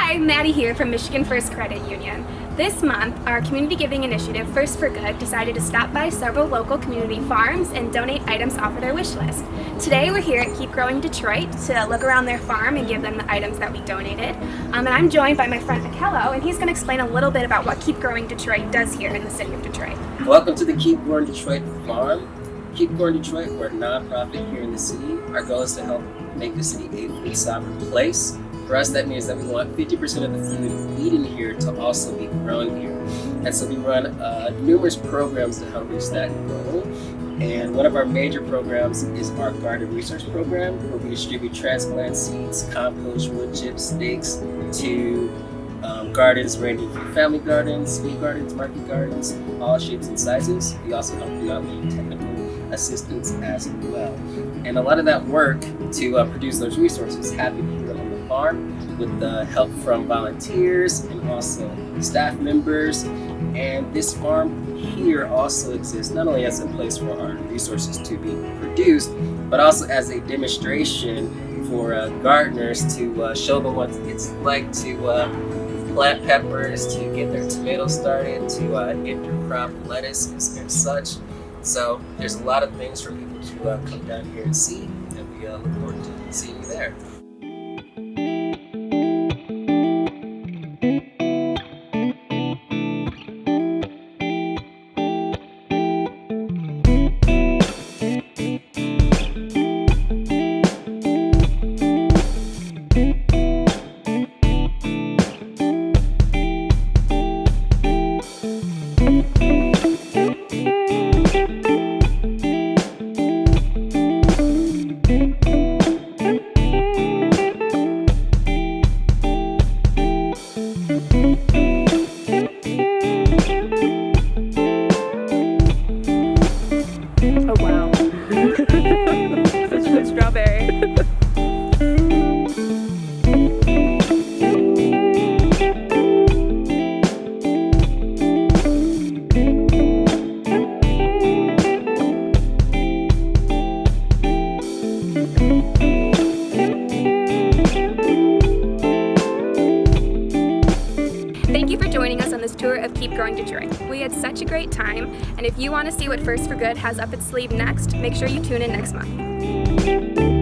Hi, Maddie here from Michigan First Credit Union. This month, our community giving initiative, First for Good, decided to stop by several local community farms and donate items off of their wish list. Today, we're here at Keep Growing Detroit to look around their farm and give them the items that we donated. And I'm joined by my friend Akello, and he's going to explain a little bit about what Keep Growing Detroit does here in the city of Detroit. Welcome to the Keep Growing Detroit farm. Keep Growing Detroit, we're a nonprofit here in the city. Our goal is to help make the city a food sovereign place. For us, that means that we want 50% of the food eaten here to also be grown here. And so we run numerous programs to help reach that goal. And one of our major programs is our garden research program, where we distribute transplant seeds, compost, wood chips, stakes to gardens ranging from family gardens, sweet gardens, market gardens, all shapes and sizes. We also help you out with technical assistance as well. And a lot of that work to produce those resources happen here on the farm with the help from volunteers and also staff members. And this farm here also exists not only as a place for our resources to be produced, but also as a demonstration for gardeners to show them what it's like to plant peppers, to get their tomatoes started, to intercrop lettuce and such. So there's a lot of things for people to come down here and see, and we look forward to seeing you there. Oh wow. Such a good strawberry. Thank you for joining us on this tour of Keep Growing Detroit. We had such a great time, and if you want to see what First for Good has up its sleeve next, make sure you tune in next month.